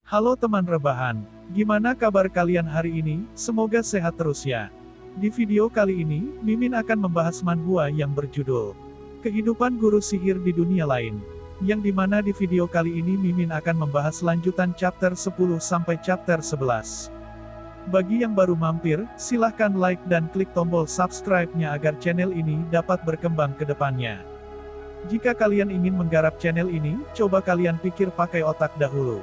Halo teman rebahan, gimana kabar kalian hari ini? Semoga sehat terus ya. Di video kali ini, Mimin akan membahas manhwa yang berjudul Kehidupan Guru Sihir di Dunia Lain. Yang dimana di video kali ini Mimin akan membahas lanjutan chapter 10 sampai chapter 11. Bagi yang baru mampir, silahkan like dan klik tombol subscribe-nya agar channel ini dapat berkembang ke depannya. Jika kalian ingin menggarap channel ini, coba kalian pikir pakai otak dahulu.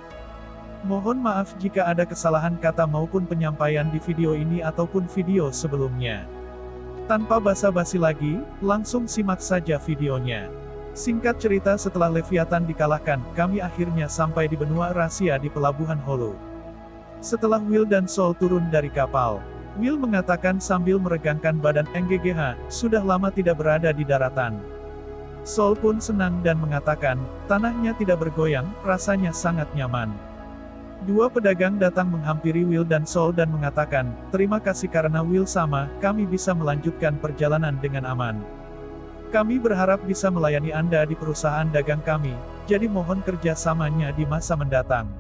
Mohon maaf jika ada kesalahan kata maupun penyampaian di video ini ataupun video sebelumnya. Tanpa basa-basi lagi, langsung simak saja videonya. Singkat cerita, setelah Leviathan dikalahkan, kami akhirnya sampai di benua rahasia di Pelabuhan Hollow. Setelah Will dan Sol turun dari kapal, Will mengatakan sambil meregangkan badan NGGH, sudah lama tidak berada di daratan. Sol pun senang dan mengatakan, tanahnya tidak bergoyang, rasanya sangat nyaman. Dua pedagang datang menghampiri Will dan Sol dan mengatakan, terima kasih karena Will sama, kami bisa melanjutkan perjalanan dengan aman. Kami berharap bisa melayani Anda di perusahaan dagang kami, jadi mohon kerjasamanya di masa mendatang.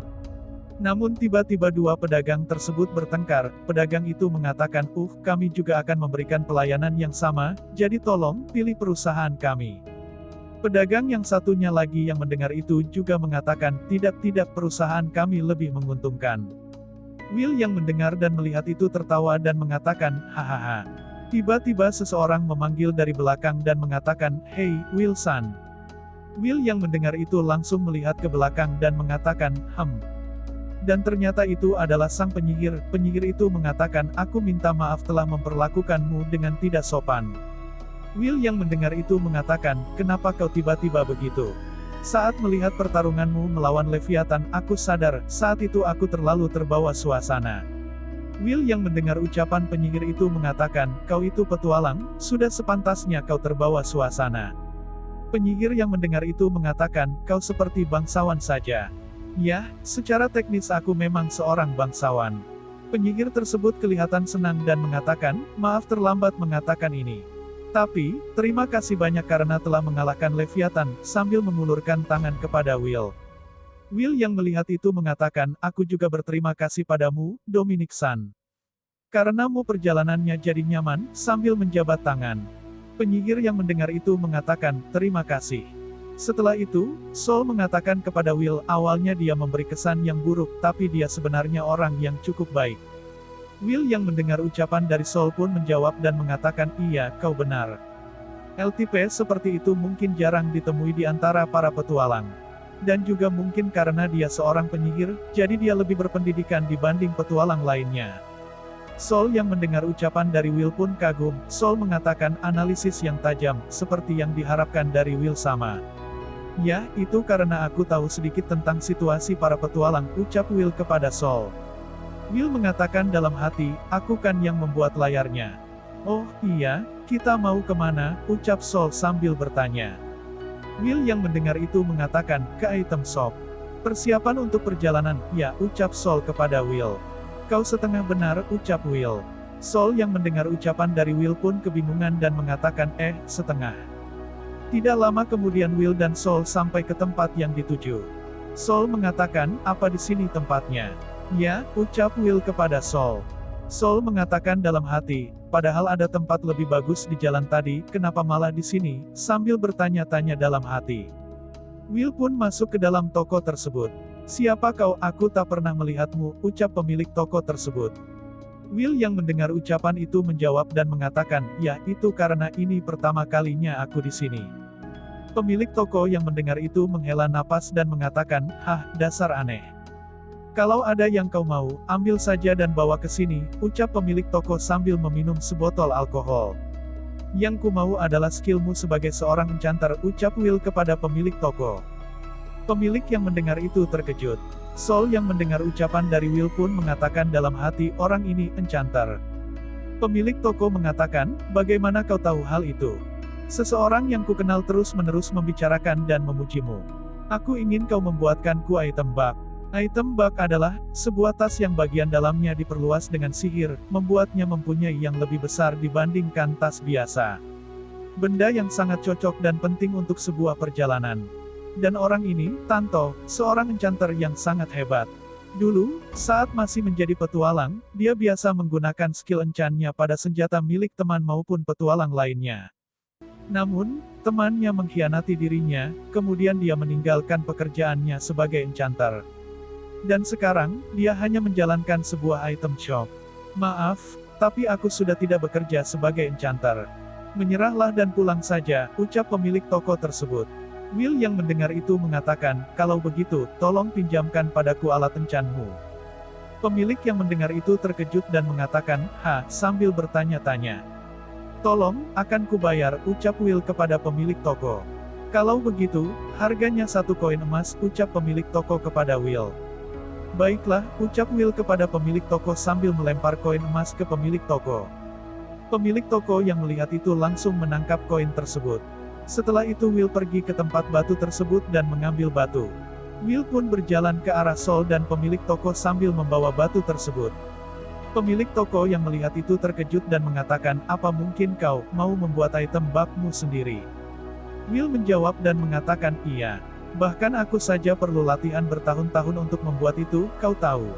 Namun tiba-tiba dua pedagang tersebut bertengkar, pedagang itu mengatakan, kami juga akan memberikan pelayanan yang sama, jadi tolong, pilih perusahaan kami. Pedagang yang satunya lagi yang mendengar itu juga mengatakan, tidak perusahaan kami lebih menguntungkan. Will yang mendengar dan melihat itu tertawa dan mengatakan, hahaha. Tiba-tiba seseorang memanggil dari belakang dan mengatakan, hey, Wilson. Will yang mendengar itu langsung melihat ke belakang dan mengatakan, Dan ternyata itu adalah sang penyihir. Penyihir itu mengatakan, aku minta maaf telah memperlakukanmu dengan tidak sopan. Will yang mendengar itu mengatakan, kenapa kau tiba-tiba begitu? Saat melihat pertarunganmu melawan Leviathan, aku sadar, saat itu aku terlalu terbawa suasana. Will yang mendengar ucapan penyihir itu mengatakan, kau itu petualang, sudah sepantasnya kau terbawa suasana. Penyihir yang mendengar itu mengatakan, kau seperti bangsawan saja. Ya, secara teknis aku memang seorang bangsawan. Penyihir tersebut kelihatan senang dan mengatakan, maaf terlambat mengatakan ini. Tapi, terima kasih banyak karena telah mengalahkan Leviathan, sambil mengulurkan tangan kepada Will. Will yang melihat itu mengatakan, aku juga berterima kasih padamu, Dominic-san. Karenamu perjalanannya jadi nyaman, sambil menjabat tangan. Penyihir yang mendengar itu mengatakan, terima kasih. Setelah itu, Sol mengatakan kepada Will, awalnya dia memberi kesan yang buruk, tapi dia sebenarnya orang yang cukup baik. Will yang mendengar ucapan dari Sol pun menjawab dan mengatakan, iya, kau benar. LTP seperti itu mungkin jarang ditemui di antara para petualang. Dan juga mungkin karena dia seorang penyihir, jadi dia lebih berpendidikan dibanding petualang lainnya. Sol yang mendengar ucapan dari Will pun kagum. Sol mengatakan analisis yang tajam, seperti yang diharapkan dari Will sama. Ya, itu karena aku tahu sedikit tentang situasi para petualang, ucap Will kepada Sol. Will mengatakan dalam hati, aku kan yang membuat layarnya. Oh, iya, kita mau kemana, ucap Sol sambil bertanya. Will yang mendengar itu mengatakan, ke item shop. Persiapan untuk perjalanan, ya, ucap Sol kepada Will. Kau setengah benar, ucap Will. Sol yang mendengar ucapan dari Will pun kebingungan dan mengatakan, setengah. Tidak lama kemudian Will dan Sol sampai ke tempat yang dituju. Sol mengatakan, apa di sini tempatnya? Ya, ucap Will kepada Sol. Sol mengatakan dalam hati, padahal ada tempat lebih bagus di jalan tadi, kenapa malah di sini, sambil bertanya-tanya dalam hati. Will pun masuk ke dalam toko tersebut. Siapa kau? Aku tak pernah melihatmu, ucap pemilik toko tersebut. Will yang mendengar ucapan itu menjawab dan mengatakan, ya, itu karena ini pertama kalinya aku di sini. Pemilik toko yang mendengar itu menghela napas dan mengatakan, dasar aneh. Kalau ada yang kau mau, ambil saja dan bawa ke sini, ucap pemilik toko sambil meminum sebotol alkohol. Yang ku mau adalah skillmu sebagai seorang enchanter, ucap Will kepada pemilik toko. Pemilik yang mendengar itu terkejut. Sol yang mendengar ucapan dari Will pun mengatakan dalam hati, orang ini enchanter. Pemilik toko mengatakan, bagaimana kau tahu hal itu? Seseorang yang ku kenal terus-menerus membicarakan dan memujimu. Aku ingin kau membuatkanku item bag. Item bag adalah sebuah tas yang bagian dalamnya diperluas dengan sihir, membuatnya mempunyai yang lebih besar dibandingkan tas biasa. Benda yang sangat cocok dan penting untuk sebuah perjalanan. Dan orang ini, Tanto, seorang enchanter yang sangat hebat. Dulu, saat masih menjadi petualang, dia biasa menggunakan skill enchantnya pada senjata milik teman maupun petualang lainnya. Namun, temannya mengkhianati dirinya, kemudian dia meninggalkan pekerjaannya sebagai enchanter. Dan sekarang, dia hanya menjalankan sebuah item shop. Maaf, tapi aku sudah tidak bekerja sebagai enchanter. Menyerahlah dan pulang saja, ucap pemilik toko tersebut. Will yang mendengar itu mengatakan, kalau begitu, tolong pinjamkan padaku alat enchantmu. Pemilik yang mendengar itu terkejut dan mengatakan, sambil bertanya-tanya. Tolong, akan kubayar, ucap Will kepada pemilik toko. Kalau begitu, harganya 1 koin emas, ucap pemilik toko kepada Will. Baiklah, ucap Will kepada pemilik toko sambil melempar koin emas ke pemilik toko. Pemilik toko yang melihat itu langsung menangkap koin tersebut. Setelah itu Will pergi ke tempat batu tersebut dan mengambil batu. Will pun berjalan ke arah Sol dan pemilik toko sambil membawa batu tersebut. Pemilik toko yang melihat itu terkejut dan mengatakan, apa mungkin kau mau membuat item bakmu sendiri? Will menjawab dan mengatakan, iya. Bahkan aku saja perlu latihan bertahun-tahun untuk membuat itu, kau tahu.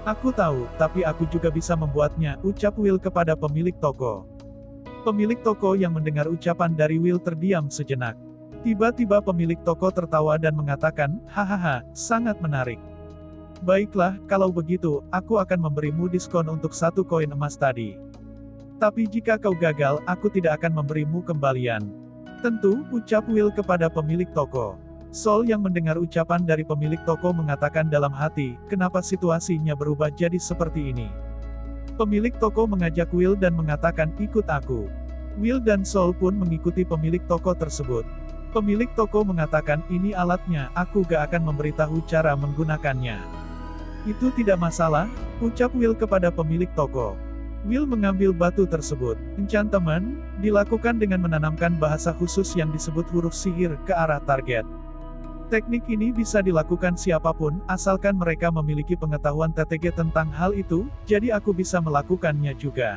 Aku tahu, tapi aku juga bisa membuatnya, ucap Will kepada pemilik toko. Pemilik toko yang mendengar ucapan dari Will terdiam sejenak. Tiba-tiba pemilik toko tertawa dan mengatakan, hahaha, sangat menarik. Baiklah, kalau begitu, aku akan memberimu diskon untuk 1 koin emas tadi. Tapi jika kau gagal, aku tidak akan memberimu kembalian. Tentu, ucap Will kepada pemilik toko. Sol yang mendengar ucapan dari pemilik toko mengatakan dalam hati, kenapa situasinya berubah jadi seperti ini? Pemilik toko mengajak Will dan mengatakan, ikut aku. Will dan Sol pun mengikuti pemilik toko tersebut. Pemilik toko mengatakan, ini alatnya, aku gak akan memberitahu cara menggunakannya. Itu tidak masalah, ucap Will kepada pemilik toko. Will mengambil batu tersebut. Enchantment dilakukan dengan menanamkan bahasa khusus yang disebut huruf sihir ke arah target. Teknik ini bisa dilakukan siapapun, asalkan mereka memiliki pengetahuan TTG tentang hal itu, jadi aku bisa melakukannya juga.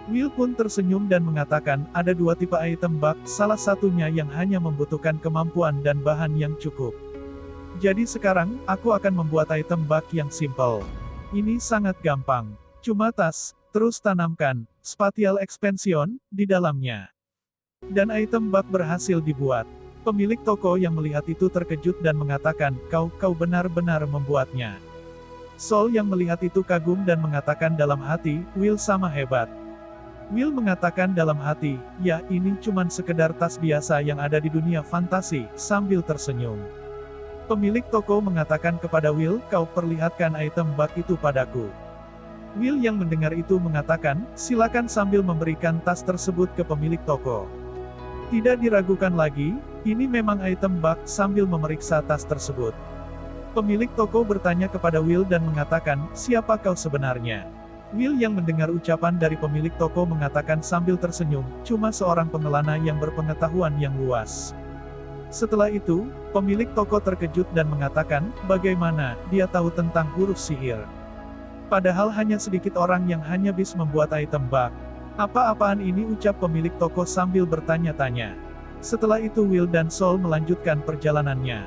Will pun tersenyum dan mengatakan, ada 2 tipe item bug, salah satunya yang hanya membutuhkan kemampuan dan bahan yang cukup. Jadi sekarang, aku akan membuat item bug yang simple. Ini sangat gampang. Cuma tas, terus tanamkan, spatial expansion, di dalamnya. Dan item bug berhasil dibuat. Pemilik toko yang melihat itu terkejut dan mengatakan, kau benar-benar membuatnya. Sol yang melihat itu kagum dan mengatakan dalam hati, Will sama hebat. Will mengatakan dalam hati, ya ini cuman sekedar tas biasa yang ada di dunia fantasi, sambil tersenyum. Pemilik toko mengatakan kepada Will, kau perlihatkan item bug itu padaku. Will yang mendengar itu mengatakan, silakan sambil memberikan tas tersebut ke pemilik toko. Tidak diragukan lagi, ini memang item bug sambil memeriksa tas tersebut. Pemilik toko bertanya kepada Will dan mengatakan, siapa kau sebenarnya? Will yang mendengar ucapan dari pemilik toko mengatakan sambil tersenyum, cuma seorang pengelana yang berpengetahuan yang luas. Setelah itu, pemilik toko terkejut dan mengatakan, bagaimana dia tahu tentang huruf sihir? Padahal hanya sedikit orang yang hanya bisa membuat item bug. Apa-apaan ini, ucap pemilik toko sambil bertanya-tanya. Setelah itu Will dan Sol melanjutkan perjalanannya.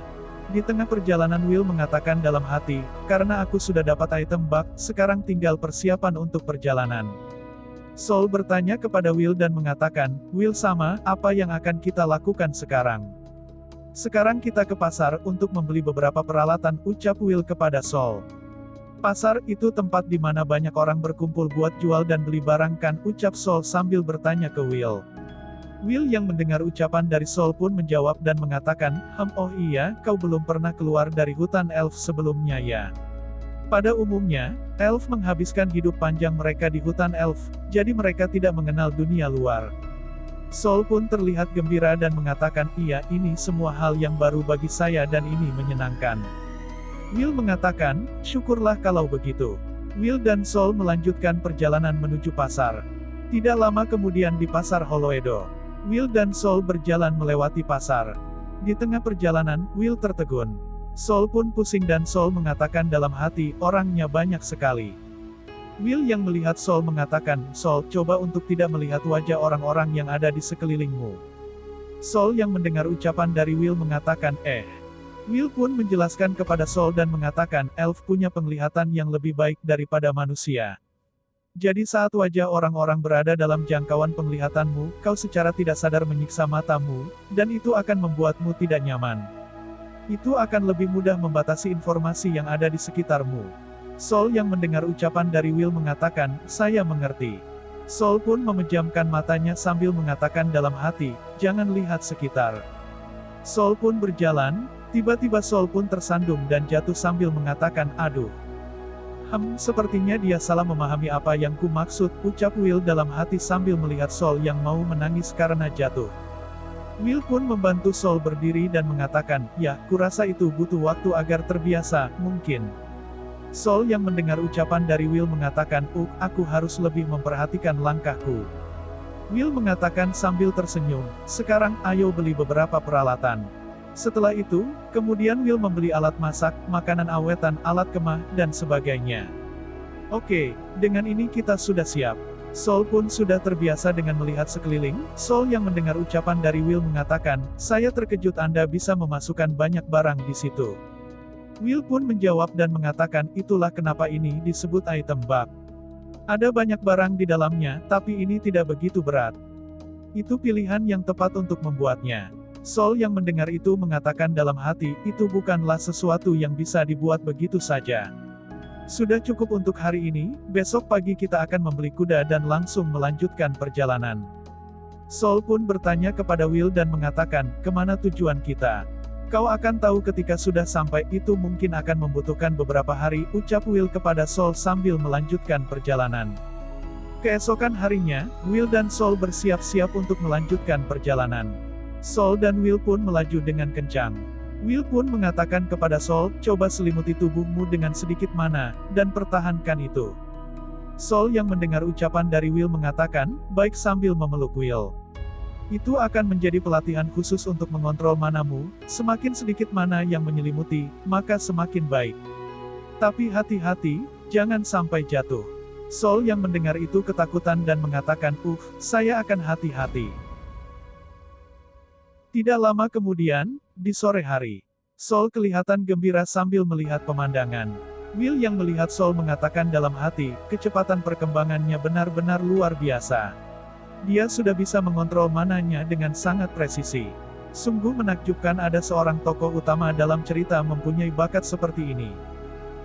Di tengah perjalanan Will mengatakan dalam hati, karena aku sudah dapat item bug, sekarang tinggal persiapan untuk perjalanan. Sol bertanya kepada Will dan mengatakan, Will sama, apa yang akan kita lakukan sekarang? Sekarang kita ke pasar untuk membeli beberapa peralatan, ucap Will kepada Sol. Pasar itu tempat di mana banyak orang berkumpul buat jual dan beli barang kan, ucap Sol sambil bertanya ke Will. Will yang mendengar ucapan dari Sol pun menjawab dan mengatakan, oh iya, kau belum pernah keluar dari hutan elf sebelumnya ya. Pada umumnya, elf menghabiskan hidup panjang mereka di hutan elf, jadi mereka tidak mengenal dunia luar. Sol pun terlihat gembira dan mengatakan, iya, ini semua hal yang baru bagi saya dan ini menyenangkan. Will mengatakan, syukurlah kalau begitu. Will dan Sol melanjutkan perjalanan menuju pasar. Tidak lama kemudian di pasar Holoedo, Will dan Sol berjalan melewati pasar. Di tengah perjalanan, Will tertegun. Sol pun pusing dan Sol mengatakan dalam hati, orangnya banyak sekali. Will yang melihat Sol mengatakan, Sol, coba untuk tidak melihat wajah orang-orang yang ada di sekelilingmu. Sol yang mendengar ucapan dari Will mengatakan, Will pun menjelaskan kepada Sol dan mengatakan elf punya penglihatan yang lebih baik daripada manusia. Jadi saat wajah orang-orang berada dalam jangkauan penglihatanmu, kau secara tidak sadar menyiksa matamu, dan itu akan membuatmu tidak nyaman. Itu akan lebih mudah membatasi informasi yang ada di sekitarmu. Sol yang mendengar ucapan dari Will mengatakan, saya mengerti. Sol pun memejamkan matanya sambil mengatakan dalam hati, jangan lihat sekitar. Sol pun berjalan, tiba-tiba Sol pun tersandung dan jatuh sambil mengatakan, aduh. Sepertinya dia salah memahami apa yang ku maksud, ucap Will dalam hati sambil melihat Sol yang mau menangis karena jatuh. Will pun membantu Sol berdiri dan mengatakan, ya, kurasa itu butuh waktu agar terbiasa, mungkin. Sol yang mendengar ucapan dari Will mengatakan, aku harus lebih memperhatikan langkahku. Will mengatakan sambil tersenyum, sekarang ayo beli beberapa peralatan. Setelah itu, kemudian Will membeli alat masak, makanan awetan, alat kemah, dan sebagainya. Oke, dengan ini kita sudah siap. Sol pun sudah terbiasa dengan melihat sekeliling. Sol yang mendengar ucapan dari Will mengatakan, saya terkejut Anda bisa memasukkan banyak barang di situ. Will pun menjawab dan mengatakan, itulah kenapa ini disebut item bag. Ada banyak barang di dalamnya, tapi ini tidak begitu berat. Itu pilihan yang tepat untuk membuatnya. Sol yang mendengar itu mengatakan dalam hati, itu bukanlah sesuatu yang bisa dibuat begitu saja. Sudah cukup untuk hari ini, besok pagi kita akan membeli kuda dan langsung melanjutkan perjalanan. Sol pun bertanya kepada Will dan mengatakan, kemana tujuan kita? Kau akan tahu ketika sudah sampai, itu mungkin akan membutuhkan beberapa hari, ucap Will kepada Sol sambil melanjutkan perjalanan. Keesokan harinya, Will dan Sol bersiap-siap untuk melanjutkan perjalanan. Sol dan Will pun melaju dengan kencang. Will pun mengatakan kepada Sol, coba selimuti tubuhmu dengan sedikit mana, dan pertahankan itu. Sol yang mendengar ucapan dari Will mengatakan, baik sambil memeluk Will. Itu akan menjadi pelatihan khusus untuk mengontrol manamu, semakin sedikit mana yang menyelimuti, maka semakin baik. Tapi hati-hati, jangan sampai jatuh. Sol yang mendengar itu ketakutan dan mengatakan, saya akan hati-hati. Tidak lama kemudian, di sore hari, Sol kelihatan gembira sambil melihat pemandangan. Will yang melihat Sol mengatakan dalam hati, kecepatan perkembangannya benar-benar luar biasa. Dia sudah bisa mengontrol mananya dengan sangat presisi. Sungguh menakjubkan ada seorang tokoh utama dalam cerita mempunyai bakat seperti ini.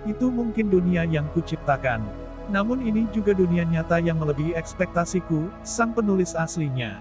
Itu mungkin dunia yang kuciptakan. Namun ini juga dunia nyata yang melebihi ekspektasiku, sang penulis aslinya.